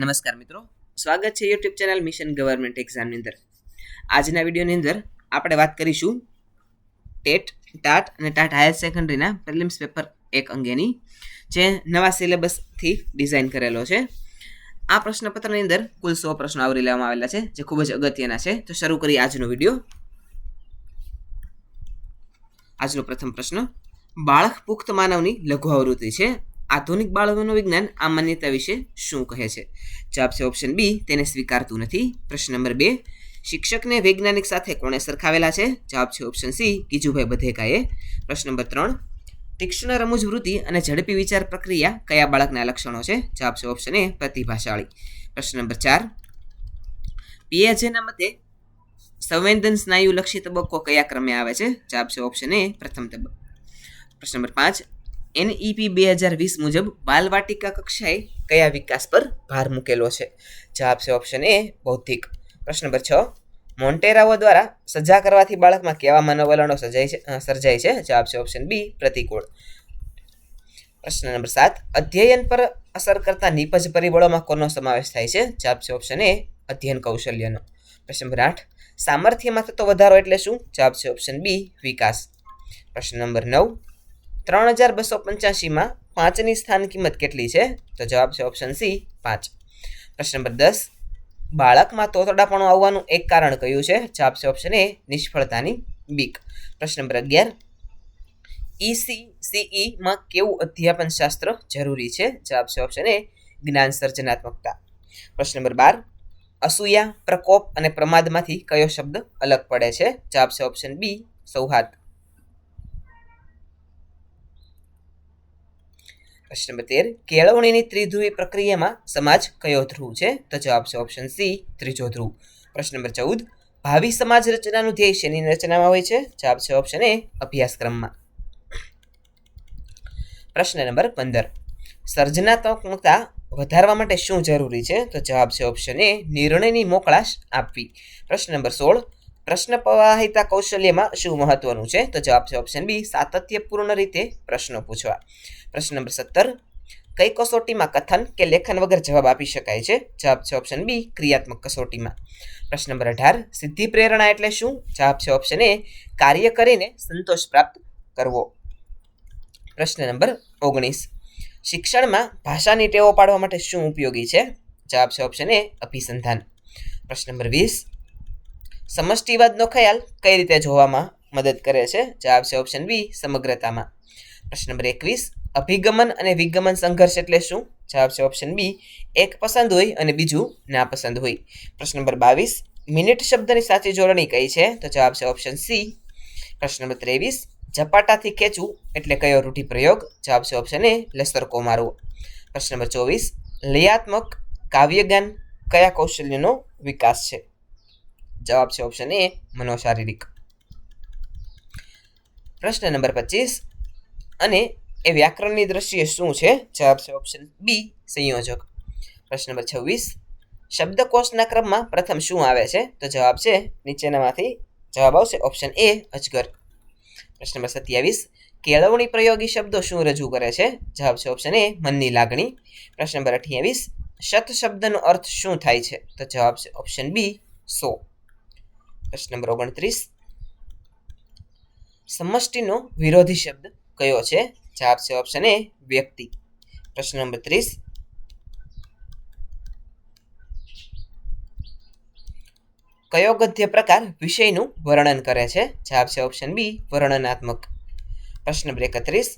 નમસ્કાર મિત્રો, સ્વાગત છે યુટ્યુબ ચેનલ મિશન ગવર્મેન્ટ એક્ઝામની અંદર. આજના વિડીયોની અંદર આપણે વાત કરીશું ટેટ, ટાટ અને ટાટ હાયર સેકન્ડરીના પ્રિલિમ્સ પેપર 1 અંગેની, જે નવા સિલેબસથી ડિઝાઇન કરેલો છે. આ પ્રશ્નપત્રની અંદર કુલ 100 પ્રશ્નો આવરી લેવામાં આવેલા છે, જે ખૂબ જ અગત્યના છે. તો શરૂ કરીએ આજનો વિડીયો. આજનો પ્રથમ પ્રશ્ન, બાળક પુખ્ત માનવની લઘુ આવૃત્તિ છે. આધુનિક બાળ મનોવિજ્ઞાન આ માન્યતા વિશે શું કહે છે? જવાબ છે ઓપ્શન બી, તેને સ્વીકારતું નથી. પ્રશ્ન નંબર 2, શિક્ષકને વૈજ્ઞાનિક સાથે કોણે સરખાવેલા છે? જવાબ છે ઓપ્શન સી, ગીજુભાઈ બધેકાએ. પ્રશ્ન નંબર 3, તીક્ષ્ણ રમૂજ વૃત્તિ અને ઝડપી વિચાર પ્રક્રિયા કયા બાળકના લક્ષણો છે? જવાબ છે ઓપ્શન એ, પ્રતિભાશાળી. પ્રશ્ન નંબર 4, પિયાજેના મતે સંવેદન સ્નાયુ લક્ષી તબક્કો કયા ક્રમે આવે છે? જવાબ છે ઓપ્શન એ, પ્રથમ તબક્કો. પ્રશ્ન નંબર 5, NEP 2020 મુજબ બાલવાટિકા કક્ષાએ કયા વિકાસ પર ભાર મૂકેલો છે? જવાબ છે ઓપ્શન એ, બૌદ્ધિક. પ્રશ્ન નંબર 6, મોન્ટેરાઓ દ્વારા સજા કરવાથી બાળકમાં કેવા મનોવલણો સર્જાય છે? જવાબ છે ઓપ્શન બી, પ્રતિકૂળ. પ્રશ્ન નંબર 7, અધ્યયન પર અસર કરતા નિપજ પરિબળોમાં કોનો સમાવેશ થાય છે? જવાબ છે ઓપ્શન એ, અધ્યયન કૌશલ્યનો. પ્રશ્ન નંબર 8, સામર્થ્યમાં થતો વધારો એટલે શું? જવાબ છે ઓપ્શન બી, વિકાસ. પ્રશ્ન નંબર 9, 3285માં 5ની સ્થાન કિંમત કેટલી છે? તો જવાબ છે ઓપ્શન સી, 5. પ્રશ્ન નંબર 10, બાળકમાં તોતડાપણું આવવાનું એક કારણ કયું છે? જવાબ છે ઓપ્શન એ, નિષ્ફળતાની બીક. પ્રશ્ન નંબર 11, ECCEમાં કેવું અધ્યાપન શાસ્ત્ર જરૂરી છે? જવાબ છે ઓપ્શન એ, જ્ઞાન સર્જનાત્મકતા. પ્રશ્ન નંબર 12, અસૂયા, પ્રકોપ અને પ્રમાદમાંથી કયો શબ્દ અલગ પડે છે? જવાબ છે ઓપ્શન બી, સૌહાર્દ. પ્રશ્ન નંબર 13, કેળવણીની ત્રિધ્રુવી પ્રક્રિયામાં સમાજ કયો ધ્રુવ છે? તો જવાબ છે ઓપ્શન સી, ત્રીજો ધ્રુવ. પ્રશ્ન નંબર 14, ભાવિ સમાજ રચનાનું ધ્યેય શેની રચનામાં હોય છે? જવાબ છે ઓપ્શન એ, અભ્યાસક્રમમાં. પ્રશ્ન નંબર 15, સર્જનાત્મકતા વધારવા માટે શું જરૂરી છે? તો જવાબ છે ઓપ્શન એ, નિર્ણયની મોકળાશ આપવી. પ્રશ્ન નંબર 16, પ્રશ્ન પ્રવાહિતા કૌશલ્યમાં શું મહત્વનું છે? તો જવાબ છે ઓપ્શન બી, સાતત્યપૂર્ણ રીતે પ્રશ્નો પૂછવા. પ્રશ્ન નંબર 17, કઈ કસોટીમાં કથન કે લેખન વગર જવાબ આપી શકાય છે? જવાબ છે ઓપ્શન બી, ક્રિયાત્મક કસોટીમાં. પ્રશ્ન નંબર 18, સિદ્ધિ પ્રેરણા એટલે શું? જવાબ છે ઓપ્શન એ, કાર્ય કરીને સંતોષ પ્રાપ્ત કરવો. પ્રશ્ન નંબર 19, શિક્ષણમાં ભાષાની ટેવો પાડવા માટે શું ઉપયોગી છે? જવાબ છે ઓપ્શન એ, અભિસંધાન. પ્રશ્ન નંબર 20, સમષ્ટિવાદનો ખ્યાલ કઈ રીતે જોવામાં મદદ કરે છે? જવાબ છે ઓપ્શન બી, સમગ્રતામાં. પ્રશ્ન નંબર 21, અભિગમન અને વિગમન સંઘર્ષ એટલે શું? જવાબ છે ઓપ્શન બી, એક પસંદ હોય અને બીજું નાપસંદ હોય. પ્રશ્ન નંબર 22, મિનિટ શબ્દની સાચી જોડણી કઈ છે? તો જવાબ છે ઓપ્શન સી. પ્રશ્ન નંબર 23, ઝપાટાથી ખેંચવું એટલે કયો રૂઢિપ્રયોગ? જવાબ છે ઓપ્શન એ, લસરકો મારવો. પ્રશ્ન નંબર 24, લયાત્મક કાવ્યગાન કયા કૌશલ્યનો વિકાસ છે? જવાબ છે ઓપ્શન એ, મનોશારીરિક. પ્રશ્ન નંબર 25, અને એ વ્યાકરણની દ્રષ્ટિએ શું છે? જવાબ છે ઓપ્શન બી, સંયોજક. પ્રશ્ન નંબર 26, શબ્દકોશના ક્રમમાં પ્રથમ શું આવે છે? તો જવાબ છે, નીચેનામાંથી જવાબ આવશે ઓપ્શન એ, અજગર. પ્રશ્ન નંબર 27, કેળવણી પ્રયોગી શબ્દો શું રજૂ કરે છે? જવાબ છે ઓપ્શન એ, મનની લાગણી. પ્રશ્ન નંબર 28, શત શબ્દનો અર્થ શું થાય છે? તો જવાબ છે ઓપ્શન બી, 100. પ્રશ્ન નંબર 29, સમષ્ટિનો વિરોધી શબ્દ કયો છે? જવાબ છે ઓપ્શન એ, વ્યક્તિ. પ્રશ્ન નંબર 30, કયો ગદ્ય પ્રકાર વિષયનું વર્ણન કરે છે? જવાબ છે ઓપ્શન બી, વર્ણનાત્મક. પ્રશ્ન નંબર 31,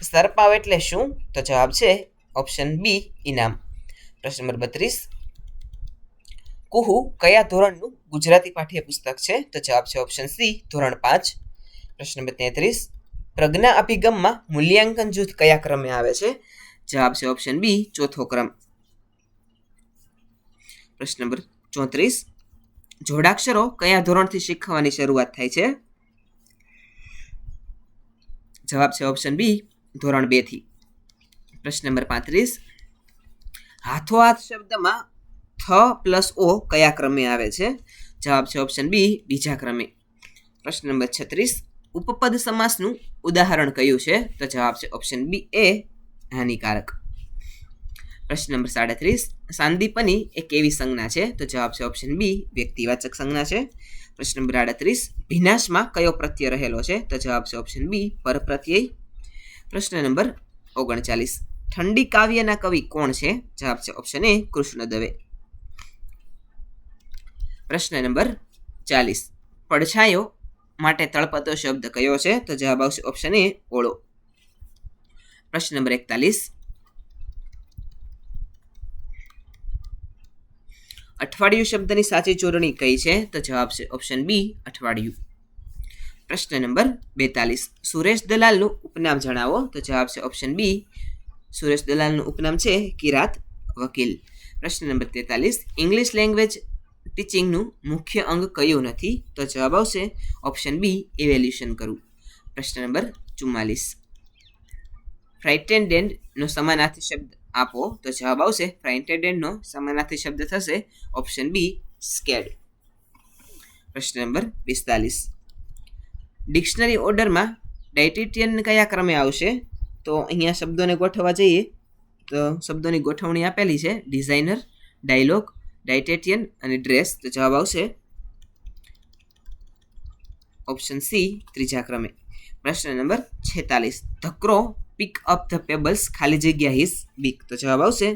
સરપાવ એટલે શું? તો જવાબ છે ઓપ્શન બી, ઇનામ. પ્રશ્ન નંબર 32, કુહુ કયા ધોરણનું ગુજરાતી પાઠ્યપુસ્તક છે? તો જવાબ છે ઓપ્શન સી, ધોરણ 5. પ્રશ્ન નંબર 33, પ્રજ્ઞા અભિગમમાં મૂલ્યાંકન જૂથ કયા ક્રમે આવે છે? જવાબ છે ઓપ્શન બી, ચોથો ક્રમ. પ્રશ્ન નંબર 34, જોડાક્ષરો કયા ધોરણથી શીખવાની શરૂઆત થાય છે? જવાબ છે ઓપ્શન બી, ધોરણ 2 થી. પ્રશ્ન નંબર 35, હાથોહાથ શબ્દમાં થ પ્લસ ઓ કયા ક્રમે આવે છે? જવાબ છે ઓપ્શન બી, બીજા ક્રમે. પ્રશ્ન નંબર 36, ઉપપદ સમાસનું ઉદાહરણ કયું છે? તો જવાબ છે ઓપ્શન બી, એ હાનિકારક. પ્રશ્ન નંબર 37, સાંદીપની એ કેવી સંજ્ઞા છે? તો જવાબ છે ઓપ્શન બી, વ્યક્તિવાચક સંજ્ઞા છે. પ્રશ્ન નંબર 38, ભીનાશમાં કયો પ્રત્યય રહેલો છે? તો જવાબ છે ઓપ્શન બી, પરપ્રત્યય. પ્રશ્ન નંબર 39, ઠંડી કાવ્યના કવિ કોણ છે? જવાબ છે ઓપ્શન એ, કૃષ્ણ દવે. પ્રશ્ન નંબર 40, પડછાયો માટે તળપતો શબ્દ કયો છે? તો જવાબ આવશે ઓપ્શન એ, ઓળો. પ્રશ્ન નંબર 41, અઠવાડિયું શબ્દની સાચી જોડણી કઈ છે? તો જવાબ છે ઓપ્શન બી, અઠવાડિયું. પ્રશ્ન નંબર 42, સુરેશ દલાલનું ઉપનામ જણાવો. તો જવાબ છે ઓપ્શન બી, સુરેશ દલાલનું ઉપનામ છે કિરાત વકીલ. પ્રશ્ન નંબર 43, ઇંગ્લિશ લેંગ્વેજ ટીચિંગનું મુખ્ય અંગ કયું નથી? તો જવાબ આવશે ઓપ્શન બી, ઇવેલ્યુશન કરવું. પ્રશ્ન નંબર 44, ફ્રાઇટેન્ડેન્ટનો સમાનાર્થી શબ્દ આપો. તો જવાબ આવશે ફ્રાઇટેન્ડેન્ટનો સમાનાર્થી શબ્દ થશે ઓપ્શન બી, સ્કેડ. પ્રશ્ન નંબર 45, ડિક્શનરી ઓર્ડરમાં ડાયટીટિયન કયા ક્રમે આવશે? તો અહીંયા શબ્દોને ગોઠવવા જઈએ તો શબ્દોની ગોઠવણી આપેલી છે, ડિઝાઇનર, ડાયલોગ, ડાયટેટિયન અને ડ્રેસ. તો જવાબ આવશે ઓપ્શન સી, ત્રીજા ક્રમે. પ્રશ્ન number 46, the crow pick up the pebbles ખાલી જગ્યા હિઝ બીક. તો જવાબ આવશે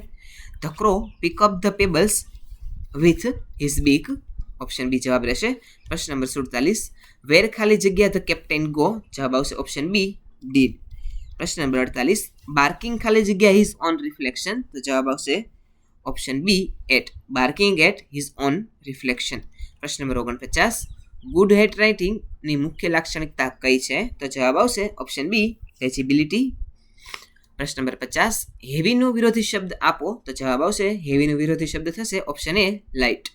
the crow pick up the pebbles with his beak. Option B જવાબ રહેશે. પ્રશ્ન નંબર 47, વેર ખાલી જગ્યા ધ કેપ્ટન ગો. જવાબ આવશે ઓપ્શન બી, ડીડ. પ્રશ્ન નંબર 48, બાર્કિંગ ખાલી જગ્યા હિઝ ઓન રિફ્લેક્શન. તો જવાબ આવશે option B, at. Barking at his own reflection. પ્રશ્ન નંબર 49, ગુડ હેન્ડ રાઇટિંગની મુખ્ય લાક્ષણિકતા કઈ છે? તો જવાબ આવશે ઓપ્શન બી, લેજિબિલિટી. પ્રશ્ન નંબર 50, હેવીનું વિરોધી શબ્દ આપો. તો જવાબ આવશે હેવીનું વિરોધી શબ્દ થશે ઓપ્શન એ, લાઇટ.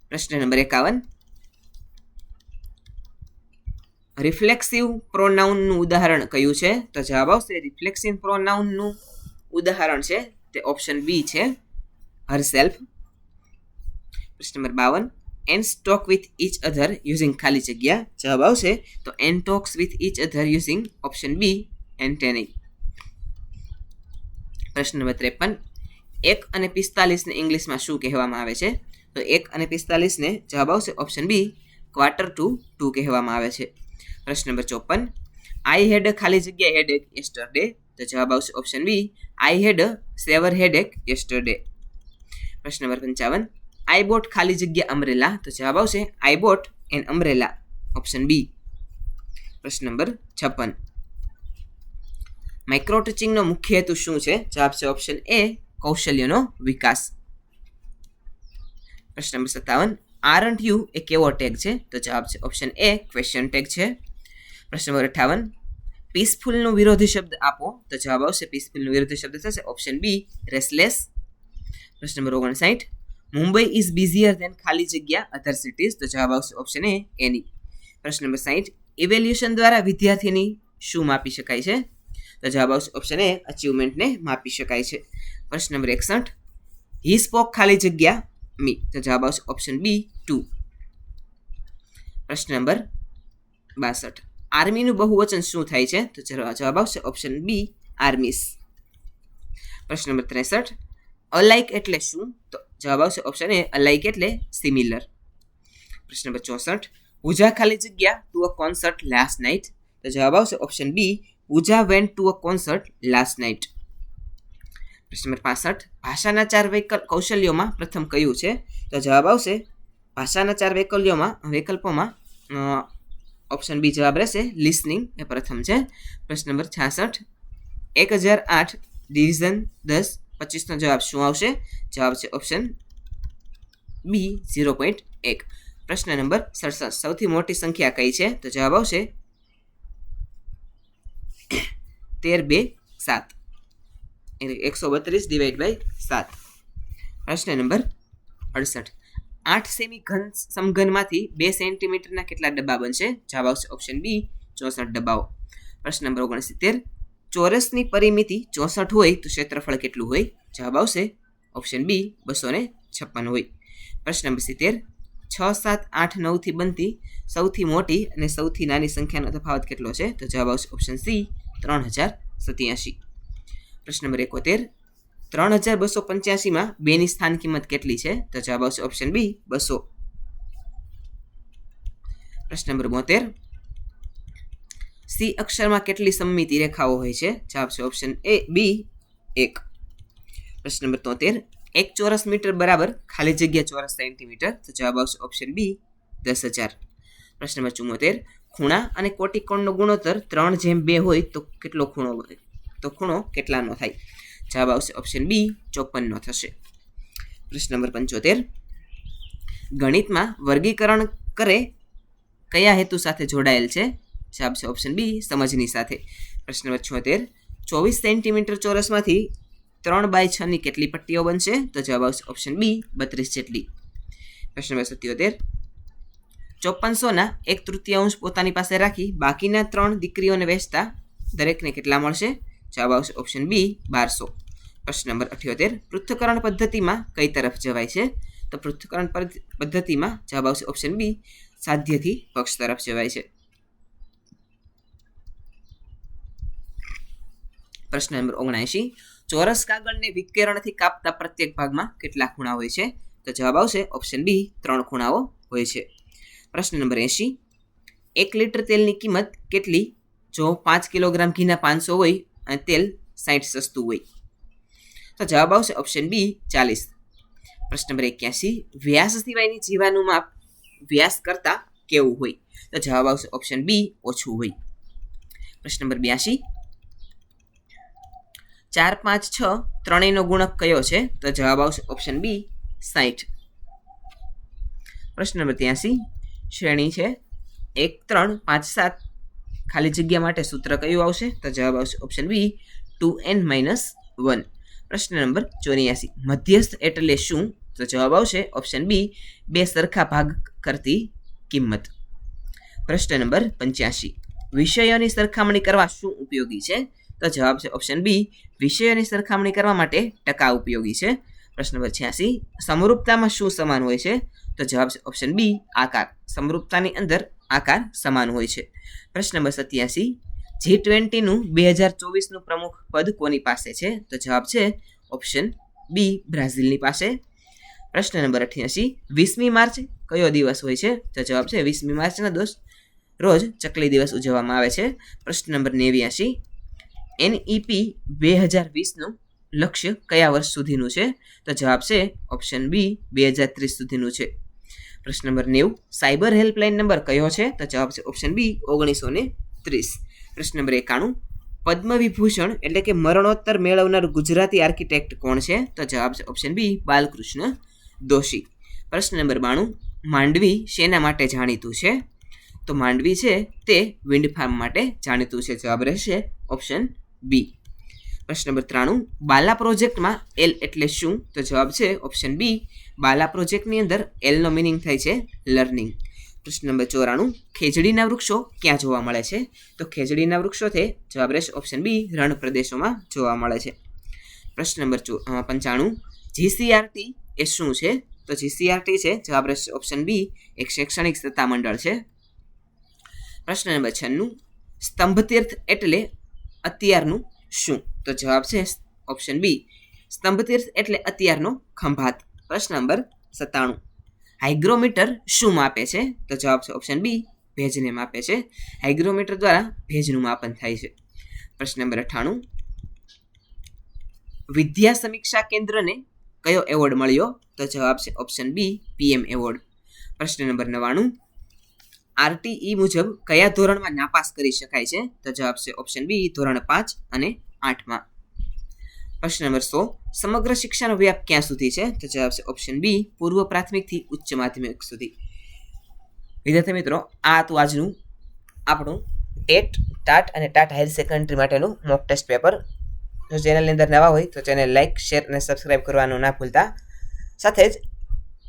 પ્રશ્ન નંબર 51, રિફ્લેક્સિવ પ્રોનાઉનનું ઉદાહરણ કયું છે? તો જવાબ આવશે રિફ્લેક્સિવ પ્રોનાઉનનું ઉદાહરણ છે તે ઓપ્શન બી છે, હરસેલ્ફ. પ્રશ્ન number 52, ants talk with each other using ખાલી જગ્યા. જવાબ આવશે તો ants talks with each other using option B, antennae. પ્રશ્ન નંબર 53, 1 અને 45 ને ઇંગ્લિશમાં શું કહેવામાં આવે છે? તો 1 અને 45 ને જવાબ આવશે ઓપ્શન બી, ક્વાર્ટર ટુ 2 કહેવામાં આવે છે. પ્રશ્ન નંબર 54, આઈ હેડ ખાલી જગ્યા હેડેક યસ્ટરડે. તો જવાબ આવશે option B, I had severe headache yesterday. પ્રશ્ન નંબર 55, આઈ બોટ ખાલી જગ્યા અમરેલા. તો જવાબ આવશે I bought an umbrella. Option B. પ્રશ્ન નંબર 56, માઇક્રો ટીચિંગનો મુખ્ય હેતુ શું છે? જવાબ છે ઓપ્શન એ, કૌશલ્યનો વિકાસ. પ્રશ્ન નંબર 57, આરન્ટ યુ એ કેવો ટેગ છે? તો જવાબ છે ઓપ્શન એ, ક્વેશ્ચન ટેગ છે. પ્રશ્ન નંબર 58, પીસફુલનો વિરોધી શબ્દ આપો. તો જવાબ આવશે પીસફુલનો વિરોધી શબ્દ થશે ઓપ્શન બી, રેસ્ટલેસ. પ્રશ્ન નંબર 59, મુંબઈ ઇઝ બિઝીયર ધેન ખાલી જગ્યા અધર સિટીઝ. તો જવાબ આવશે ઓપ્શન એ, એની. પ્રશ્ન નંબર 60, ઇવેલ્યુશન દ્વારા વિદ્યાર્થીની શું માપી શકાય છે? તો જવાબ આવશે ઓપ્શન એ, અચીવમેન્ટને માપી શકાય છે. પ્રશ્ન નંબર 61, હી સ્પોક ખાલી જગ્યા મી. તો જવાબ આવશે ઓપ્શન બી, 2. પ્રશ્ન નંબર 62, આર્મીનું બહુવચન શું થાય છે? તો જવાબ આવશે ઓપ્શન બી, આર્મીસ. પ્રશ્ન નંબર 63, અલાઇક એટલે શું? તો જવાબ આવશે ઓપ્શન એ, અલાઇક એટલે સિમિલર. પ્રશ્ન નંબર 64, પૂજા ખાલી જગ્યા to a concert last night. તો જવાબ આવશે option B, Pooja went to a concert last night. પ્રશ્ન નંબર 65, ભાષાના 4 કૌશલ્યોમાં પ્રથમ કયું છે? તો જવાબ આવશે ભાષાના 4 વિકલ્પોમાં ઓપ્શન બી જવાબ રહેશે, લિસનિંગ એ પ્રથમ છે. પ્રશ્ન નંબર 66, 1008 ડિવિઝન 10 25નો જવાબ શું આવશે? જવાબ છે ઓપ્શન બી, 0.1. પ્રશ્ન નંબર 67, સૌથી મોટી સંખ્યા કઈ છે? તો જવાબ આવશે 13 2 7, 132 ડિવાઇડ બાય 7. પ્રશ્ન નંબર 68, 8 સેમી ઘન સમઘનમાંથી 2 સેન્ટીમીટરના કેટલા ડબ્બા બનશે? જવાબ આવશે ઓપ્શન બી, 64 ડબ્બાઓ. પ્રશ્ન નંબર 69, ચોરસની પરિમિતિ 64 હોય તો ક્ષેત્રફળ કેટલું હોય? જવાબ આવશે ઓપ્શન બી, 256 હોય. પ્રશ્ન નંબર 70, 6 7 8 9 થી બનતી સૌથી મોટી અને સૌથી નાની સંખ્યાનો તફાવત કેટલો છે? તો જવાબ આવશે ઓપ્શન સી, 3087. પ્રશ્ન નંબર 71 3285માં 2ની સ્થાન કિંમત કેટલી છે? તો જવાબ આવશે ઓપ્શન બી 200. પ્રશ્ન નંબર 72 સી અક્ષરમાં કેટલી સમમિતિ રેખાઓ હોય છે? જવાબ છે ઓપ્શન એ બી 1. પ્રશ્ન નંબર 73 1 ચોરસ મીટર બરાબર ખાલી જગ્યા ચોરસ સેન્ટીમીટર. તો જવાબ આવશે ઓપ્શન બી 10,000. પ્રશ્ન નંબર 74 ખૂણા અને કોટિકોણનો ગુણોત્તર 3:2 હોય તો કેટલો ખૂણો હોય? તો ખૂણો કેટલાનો થાય? જવાબ આવશે ઓપ્શન બી 54નો થશે. પ્રશ્ન નંબર 75 ગણિતમાં વર્ગીકરણ કરે કયા હેતુ સાથે જોડાયેલ છે? જવાબ છે ઓપ્શન બી સમજની સાથે. પ્રશ્ન નંબર 76 24 સેન્ટીમીટર ચોરસમાંથી 3/6ની કેટલી પટ્ટીઓ બનશે? તો જવાબ આવશે ઓપ્શન બી 32 જેટલી. પ્રશ્ન નંબર 77 5400ના 1/3 પોતાની પાસે રાખી બાકીના 3 દીકરીઓને વેચતા દરેકને કેટલા મળશે? જવાબ આવશે ઓપ્શન બી 1200. પ્રશ્ન નંબર 78 પૃથ્થકરણ પદ્ધતિમાં કઈ તરફ જવાય છે? તો પૃથ્થકરણ પદ્ધતિમાં જવાબ આવશે ઓપ્શન બી સાધ્યથી પક્ષ તરફ જવાય છે. પ્રશ્ન નંબર 79 ચોરસ કાગળને વિકિરણથી કાપતા પ્રત્યેક ભાગમાં કેટલા ખૂણા હોય છે? તો જવાબ આવશે ઓપ્શન બી 3 ખૂણાઓ હોય છે. પ્રશ્ન નંબર 80 1 લીટર તેલની કિંમત કેટલી જો 5 કિલોગ્રામ ઘીના 500 હોય અને તેલ 60 સસ્તું હોય? તો જવાબ આવશે ઓપ્શન બી 40. પ્રશ્ન નંબર 81 વ્યાસ સિવાયની જીવાનું માપ વ્યાસ કરતાં કેવું હોય? તો જવાબ આવશે ઓપ્શન બી ઓછું હોય. પ્રશ્ન નંબર 82 4, 5, 6 ત્રણેયનો ગુણક કયો છે? તો જવાબ આવશે ઓપ્શન બી 60. પ્રશ્ન નંબર 83 શ્રેણી છે 1, 3, 5, 7 ખાલી જગ્યા માટે સૂત્ર કયું આવશે? તો જવાબ આવશે ઓપ્શન બી 2n-1. પ્રશ્ન નંબર 84 મધ્યસ્થ એટલે શું? તો જવાબ આવશે ઓપ્શન બી 2 સરખા ભાગ કરતી કિંમત. પ્રશ્ન નંબર 85 વિષયોની સરખામણી કરવા શું ઉપયોગી છે? તો જવાબ છે ઓપ્શન બી વિષયોની સરખામણી કરવા માટે ટકા ઉપયોગી છે. પ્રશ્ન નંબર 86 સમરૂપતામાં શું સમાન હોય છે? તો જવાબ છે ઓપ્શન બી આકાર. સમરૂપતાની અંદર આકાર સમાન હોય છે. પ્રશ્ન નંબર 87 G20નું 2024નું પ્રમુખ પદ કોની પાસે છે? તો જવાબ છે ઓપ્શન બી બ્રાઝિલની પાસે. પ્રશ્ન નંબર 88 20મી માર્ચ કયો દિવસ હોય છે? તો જવાબ છે 20મી માર્ચના રોજ ચકલી દિવસ ઉજવવામાં આવે છે. પ્રશ્ન નંબર 89 NEP 2020નું લક્ષ્ય કયા વર્ષ સુધીનું છે? તો જવાબ છે ઓપ્શન બી 2030 સુધીનું છે. પ્રશ્ન નંબર 90 સાયબર હેલ્પલાઇન નંબર કયો છે? તો જવાબ છે ઓપ્શન બી 1930. પ્રશ્ન નંબર 91 પદ્મ વિભૂષણ એટલે કે મરણોત્તર મેળવનાર ગુજરાતી આર્કિટેક્ટ કોણ છે? તો જવાબ છે ઓપ્શન બી બાલકૃષ્ણ દોશી. પ્રશ્ન નંબર 92 માંડવી શેના માટે જાણીતું છે? તો માંડવી છે તે વિન્ડ ફાર્મ માટે જાણીતું છે. જવાબ રહેશે ઓપ્શન બી. પ્રશ્ન નંબર 93 બાલા પ્રોજેક્ટમાં એલ એટલે શું? તો જવાબ છે ઓપ્શન બી બાલા પ્રોજેક્ટની અંદર એલનો મિનિંગ થાય છે લર્નિંગ. પ્રશ્ન નંબર 94 ખેજડીના વૃક્ષો ક્યાં જોવા મળે છે? તો ખેજડીના વૃક્ષો છે જવાબ રહેશે ઓપ્શન બી રણ પ્રદેશોમાં જોવા મળે છે. પ્રશ્ન નંબર 95 GCRT એ શું છે? તો GCRT છે જવાબ રહેશે ઓપ્શન બી એક શૈક્ષણિક સત્તામંડળ છે. પ્રશ્ન નંબર 96 સ્તંભતીર્થ એટલે અત્યારનું શું? તો જવાબ છે ઓપ્શન બી સ્તંભતીર્થ એટલે અત્યારનો ખંભાત. પ્રશ્ન નંબર 97 હાઇગ્રોમીટર શું માપે છે? તો જવાબ છે ઓપ્શન બી ભેજને માપે છે. હાઇગ્રોમીટર દ્વારા ભેજનું માપન થાય છે. પ્રશ્ન નંબર 98 વિદ્યા સમીક્ષા કેન્દ્રને કયો એવોર્ડ મળ્યો? તો જવાબ છે ઓપ્શન બી PM એવોર્ડ. પ્રશ્ન નંબર 99 RTE મુજબ કયા ધોરણમાં નાપાસ કરી શકાય છે? તો જવાબ છે ઓપ્શન બી ધોરણ 5 અને 8માં. પ્રશ્ન નંબર 100 સમગ્ર શિક્ષાનો વ્યાપ ક્યાં સુધી છે? તો જવાબ છે ઓપ્શન બી પૂર્વ પ્રાથમિકથી ઉચ્ચ માધ્યમિક સુધી. વિદ્યાર્થી મિત્રો આ હતું આજનું આપણું ટેટ ટાટ અને ટાટ હાયર સેકન્ડરી માટેનું મોક ટેસ્ટ પેપર. જો ચેનલની અંદર નવા હોય તો ચેનલ લાઇક શેર અને સબસ્ક્રાઈબ કરવાનું ના ભૂલતા. સાથે જ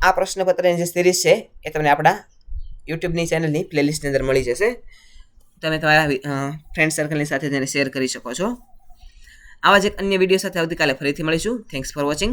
આ પ્રશ્નપત્રની જે સિરીઝ છે એ તમને આપણા યુટ્યુબની ચેનલની પ્લેલિસ્ટની અંદર મળી જશે. તમે તમારા ફ્રેન્ડ સર્કલની સાથે તેને શેર કરી શકો છો. આવા જ એક અન્ય વિડીયો સાથે આવતીકાલે ફરીથી મળીશું. Thanks for watching.